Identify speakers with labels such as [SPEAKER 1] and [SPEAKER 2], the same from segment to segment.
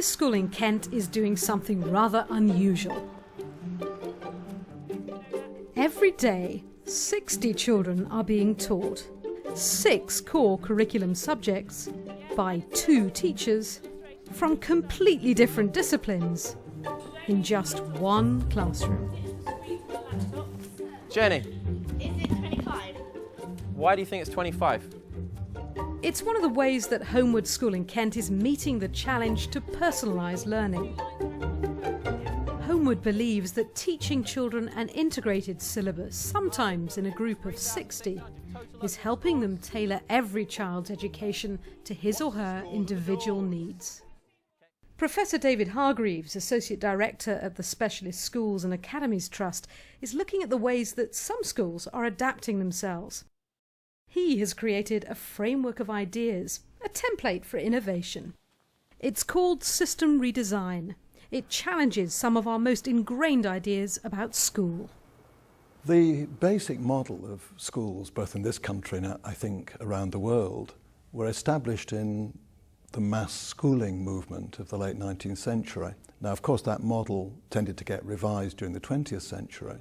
[SPEAKER 1] This school in Kent is doing something rather unusual. Every day, 60 children are being taught 6 core curriculum subjects by 2 teachers from completely different disciplines in just one classroom.
[SPEAKER 2] Jenny,
[SPEAKER 3] Is it 25?
[SPEAKER 2] why do you think it's 25?
[SPEAKER 1] It's one of the ways that Homewood School in Kent is meeting the challenge to personalise learning. Homewood believes that teaching children an integrated syllabus, sometimes in a group of 60, is helping them tailor every child's education to his or her individual needs. Professor David Hargreaves, Associate Director at the Specialist Schools and Academies Trust, is looking at the ways that some schools are adapting themselves. He has created a framework of ideas, a template for innovation. It's called System Redesign. It challenges some of our most ingrained ideas about school.
[SPEAKER 4] The basic model of schools, both in this country and I think around the world, were established in the mass schooling movement of the late 19th century. Now, of course, that model tended to get revised during the 20th century.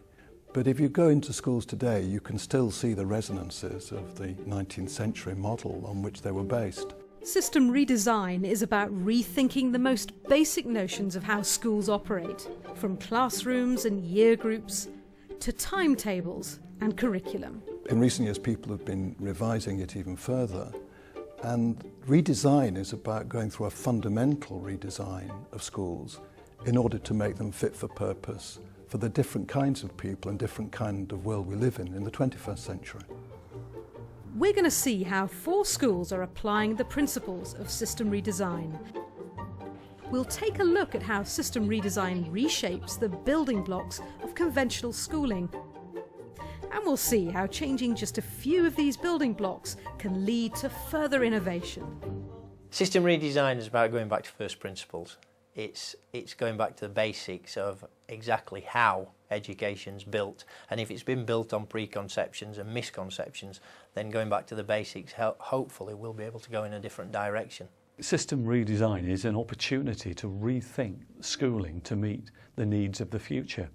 [SPEAKER 4] But if you go into schools today, you can still see the resonances of the 19th century model on which they were based.
[SPEAKER 1] System Redesign is about rethinking the most basic notions of how schools operate, from classrooms and year groups to timetables and curriculum.
[SPEAKER 4] In recent years, people have been revising it even further. And redesign is about going through a fundamental redesign of schools in order to make them fit for purpose for the different kinds of people and different kind of world we live in the 21st century.
[SPEAKER 1] We're going to see how 4 schools are applying the principles of System Redesign. We'll take a look at how System Redesign reshapes the building blocks of conventional schooling. And we'll see how changing just a few of these building blocks can lead to further innovation.
[SPEAKER 5] System redesign is about going back to first principles. It's going back to the basics of exactly how education's built, and if it's been built on preconceptions and misconceptions, then going back to the basics, hopefully we'll be able to go in a different direction.
[SPEAKER 6] System redesign is an opportunity to rethink schooling to meet the needs of the future,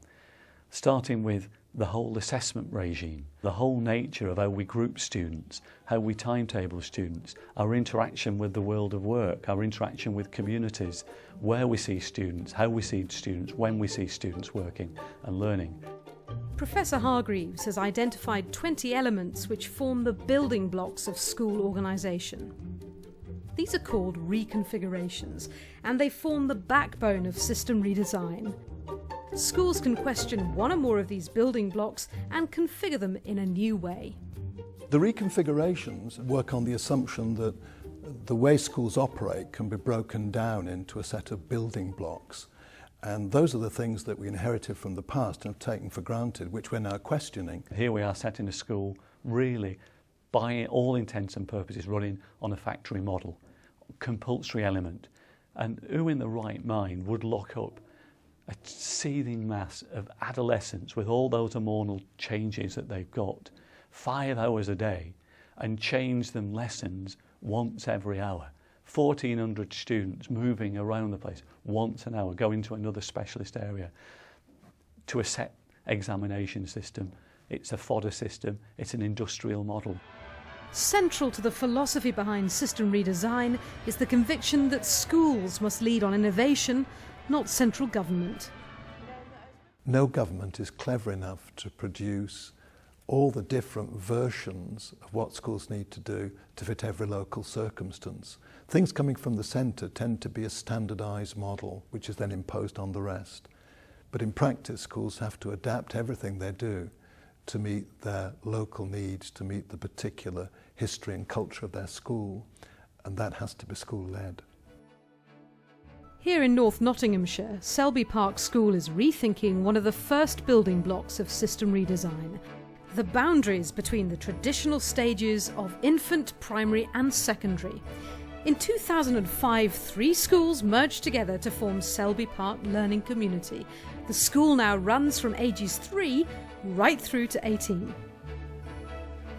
[SPEAKER 6] starting with the whole assessment regime, the whole nature of how we group students, how we timetable students, our interaction with the world of work, our interaction with communities, where we see students, how we see students, when we see students working and learning.
[SPEAKER 1] Professor Hargreaves has identified 20 elements which form the building blocks of school organisation. These are called reconfigurations, and they form the backbone of System Redesign. Schools can question one or more of these building blocks and configure them in a new way.
[SPEAKER 4] The reconfigurations work on the assumption that the way schools operate can be broken down into a set of building blocks. And those are the things that we inherited from the past and have taken for granted, which we're now questioning.
[SPEAKER 6] Here we are setting a school really, by all intents and purposes, running on a factory model, compulsory element. And who in the right mind would lock up a seething mass of adolescents with all those hormonal changes that they've got 5 hours a day and change them lessons once every hour? 1,400 students moving around the place once an hour, going to another specialist area, to a set examination system. It's a fodder system, it's an industrial model.
[SPEAKER 1] Central to the philosophy behind System Redesign is the conviction that schools must lead on innovation, not central government.
[SPEAKER 4] No government is clever enough to produce all the different versions of what schools need to do to fit every local circumstance. Things coming from the centre tend to be a standardised model, which is then imposed on the rest. But in practice, schools have to adapt everything they do to meet their local needs, to meet the particular history and culture of their school, and that has to be school-led.
[SPEAKER 1] Here in North Nottinghamshire, Selby Park School is rethinking one of the first building blocks of System Redesign: the boundaries between the traditional stages of infant, primary and secondary. In 2005, 3 schools merged together to form Selby Park Learning Community. The school now runs from ages 3 right through to 18.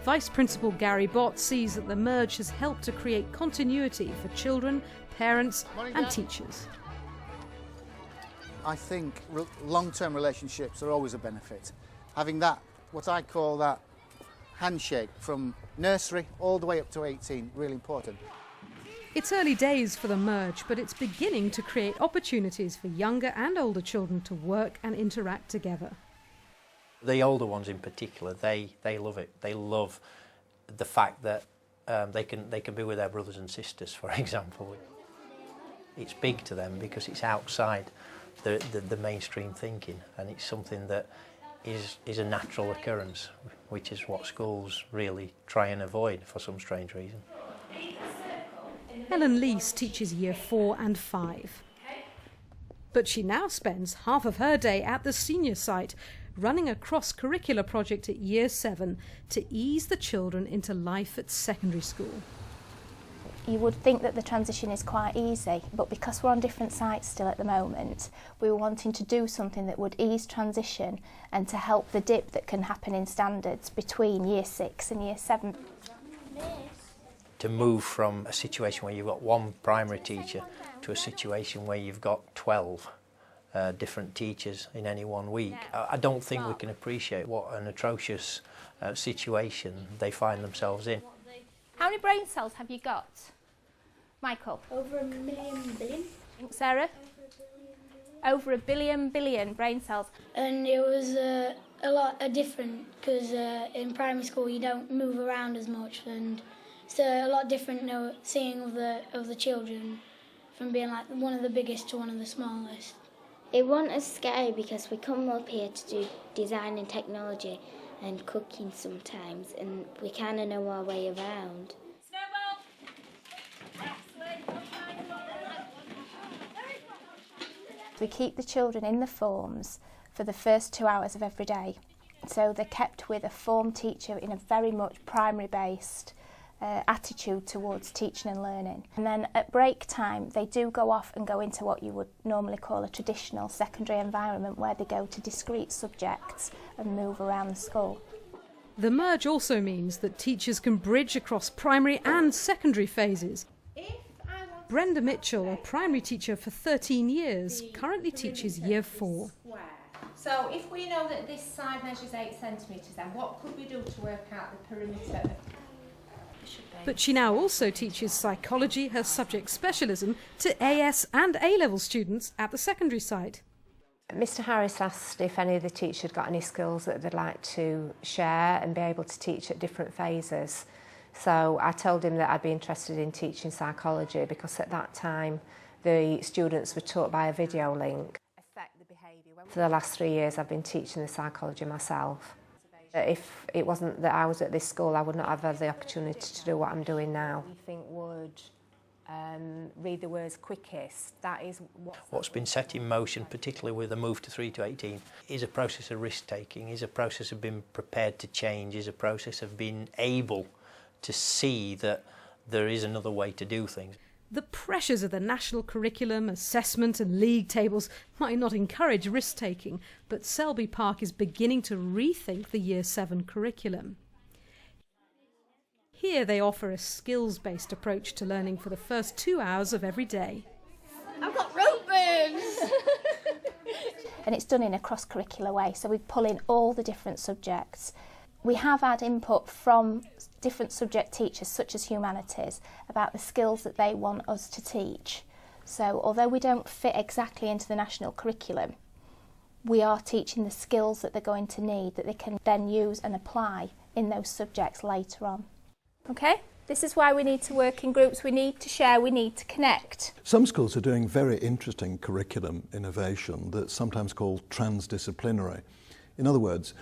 [SPEAKER 1] Vice Principal Gary Bott sees that the merge has helped to create continuity for children, parents and teachers.
[SPEAKER 7] I think long-term relationships are always a benefit. Having that, what I call that handshake from nursery all the way up to 18, really important.
[SPEAKER 1] It's early days for the merge, but it's beginning to create opportunities for younger and older children to work and interact together.
[SPEAKER 5] The older ones in particular, they love it. They love the fact that they can be with their brothers and sisters, for example. It's big to them because it's outside the mainstream thinking, and it's something that is a natural occurrence, which is what schools really try and avoid for some strange reason.
[SPEAKER 1] Helen Leese teaches Year 4 and 5. But she now spends half of her day at the senior site, running a cross-curricular project at Year 7 to ease the children into life at secondary school.
[SPEAKER 8] You would think that the transition is quite easy, but because we're on different sites still at the moment, we were wanting to do something that would ease transition and to help the dip that can happen in standards between Year 6 and Year 7.
[SPEAKER 5] To move from a situation where you've got one primary teacher to a situation where you've got 12 different teachers in any 1 week, I don't think we can appreciate what an atrocious situation they find themselves in.
[SPEAKER 3] How many brain cells have you got, Michael?
[SPEAKER 9] Over 1 million billion.
[SPEAKER 3] Sarah? Over 1 billion brain cells.
[SPEAKER 9] And it was a lot different because in primary school you don't move around as much, and it's a lot different seeing of the children from being like one of the biggest to one of the smallest.
[SPEAKER 10] It wasn't as scary because we come up here to do design and technology and cooking sometimes, and we kind of know our way around.
[SPEAKER 8] We keep the children in the forms for the first 2 hours of every day. So they're kept with a form teacher in a very much primary-based attitude towards teaching and learning. And then at break time, they do go off and go into what you would normally call a traditional secondary environment, where they go to discrete subjects and move around the school.
[SPEAKER 1] The merge also means that teachers can bridge across primary and secondary phases. Brenda Mitchell, a primary teacher for 13 years, currently teaches Year 4.
[SPEAKER 11] So if we know that this side measures 8 centimetres, then what could we do to work out the perimeter?
[SPEAKER 1] But she now also teaches psychology, her subject specialism, to AS and A-level students at the secondary site.
[SPEAKER 12] Mr Harris asked if any of the teachers had got any skills that they'd like to share and be able to teach at different phases. So I told him that I'd be interested in teaching psychology because at that time the students were taught by a video link. For the last 3 years I've been teaching the psychology myself. If it wasn't that I was at this school, I would not have had the opportunity to do what I'm doing now. I think would read the words quickest. That is
[SPEAKER 5] what's been set in motion, particularly with the move to 3 to 18, is a process of risk-taking, is a process of being prepared to change, is a process of being able to see that there is another way to do things.
[SPEAKER 1] The pressures of the national curriculum, assessment and league tables might not encourage risk-taking, but Selby Park is beginning to rethink the Year 7 curriculum. Here they offer a skills-based approach to learning for the first 2 hours of every day.
[SPEAKER 9] I've got rope burns!
[SPEAKER 8] And it's done in a cross-curricular way, so we pull in all the different subjects. We have had input from different subject teachers, such as humanities, about the skills that they want us to teach. So although we don't fit exactly into the national curriculum, we are teaching the skills that they're going to need that they can then use and apply in those subjects later on.
[SPEAKER 3] Okay, this is why we need to work in groups, we need to share, we need to connect.
[SPEAKER 4] Some schools are doing very interesting curriculum innovation that's sometimes called transdisciplinary. In other words,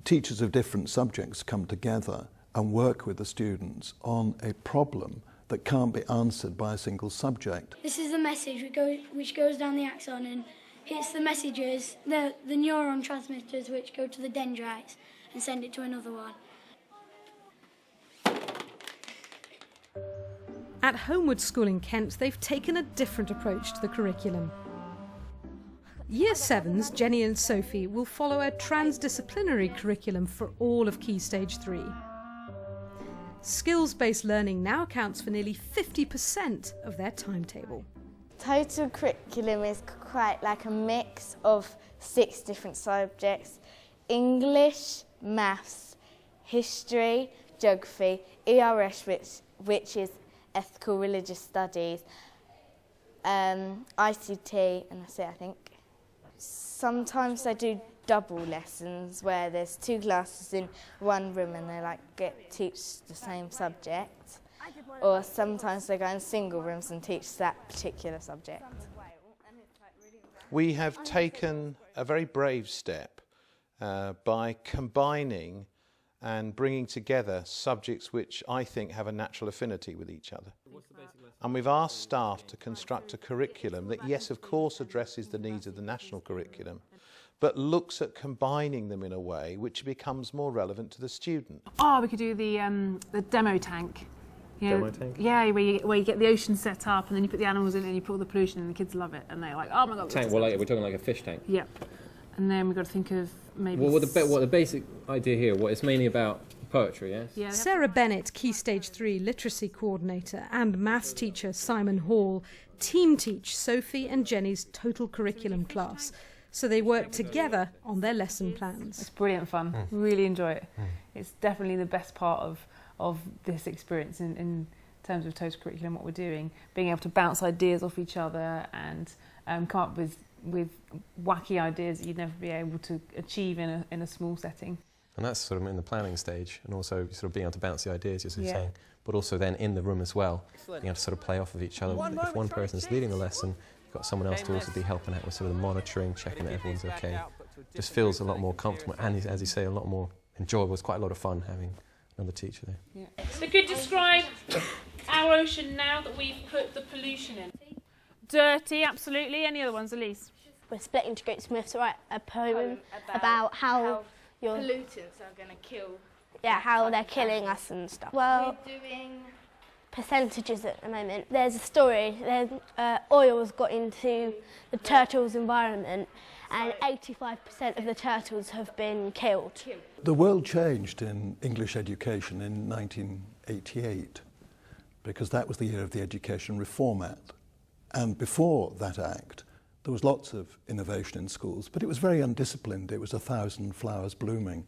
[SPEAKER 4] teachers of different subjects come together and work with the students on a problem that can't be answered by a single subject.
[SPEAKER 9] This is the message which goes down the axon and hits the messages, the neuron transmitters which go to the dendrites and send it to another one.
[SPEAKER 1] At Homewood School in Kent, they've taken a different approach to the curriculum. Year 7's Jenny and Sophie will follow a transdisciplinary curriculum for all of Key Stage 3. Skills-based learning now accounts for nearly 50% of their timetable.
[SPEAKER 13] Total curriculum is quite like a mix of 6 different subjects: English, maths, history, geography, ERS, which is ethical religious studies, ICT, and that's it, I think. Sometimes I do double lessons where there's 2 classes in one room and they teach the same subject. Or sometimes they go in single rooms and teach that particular subject.
[SPEAKER 14] We have taken a very brave step by combining and bringing together subjects which I think have a natural affinity with each other. And we've asked staff to construct a curriculum that, yes, of course, addresses the needs of the national curriculum, but looks at combining them in a way which becomes more relevant to the student.
[SPEAKER 15] Oh, we could do the demo tank. You know,
[SPEAKER 2] demo tank?
[SPEAKER 15] Yeah, where you get the ocean set up and then you put the animals in and you put all the pollution and the kids love it and they're like, oh my god.
[SPEAKER 2] Tank, we're talking like a fish tank?
[SPEAKER 15] Yep. And then we've got to think of maybe...
[SPEAKER 2] Well, what the basic idea here, it's mainly about poetry, yes?
[SPEAKER 15] Yeah.
[SPEAKER 1] Sarah Bennett, Key Stage 3 Literacy Coordinator, and maths teacher Simon Hall team teach Sophie and Jenny's total curriculum class, so they work together on their lesson plans.
[SPEAKER 15] It's brilliant fun. Really enjoy it. It's definitely the best part of this experience in terms of total curriculum, what we're doing, being able to bounce ideas off each other and come up with wacky ideas that you'd never be able to achieve in a small setting.
[SPEAKER 2] And that's sort of in the planning stage, and also sort of being able to bounce the ideas, as you're saying, but also then in the room as well, being able to sort of play off of each other. If one person's leading the lesson, you've got someone else to also be helping out with sort of the monitoring, checking that everyone's okay. Just feels a lot more comfortable and, as you say, a lot more enjoyable. It's quite a lot of fun having another teacher there.
[SPEAKER 15] Yeah. So could describe our ocean now that we've put the pollution in. Dirty, absolutely. Any other ones, Elise?
[SPEAKER 13] We're split into groups and we have to write a poem about how your
[SPEAKER 9] pollutants are going to kill.
[SPEAKER 13] Yeah, how they're killing us and stuff. Well,
[SPEAKER 9] we're doing
[SPEAKER 13] percentages at the moment. There's a story. Oil's got into the turtles' environment, and 85% of the turtles have been killed.
[SPEAKER 4] The world changed in English education in 1988 because that was the year of the Education Reform Act. And before that act, there was lots of innovation in schools, but it was very undisciplined. It was 1,000 flowers blooming.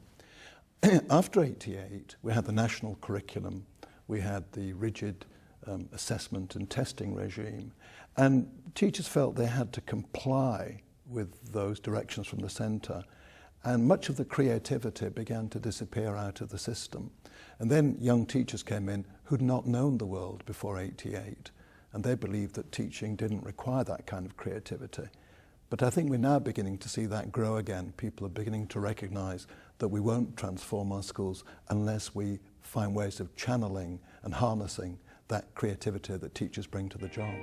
[SPEAKER 4] After 88, we had the national curriculum, we had the rigid assessment and testing regime, and teachers felt they had to comply with those directions from the centre, and much of the creativity began to disappear out of the system. And then young teachers came in who'd not known the world before 88, and they believed that teaching didn't require that kind of creativity. But I think we're now beginning to see that grow again. People are beginning to recognise that we won't transform our schools unless we find ways of channeling and harnessing that creativity that teachers bring to the job.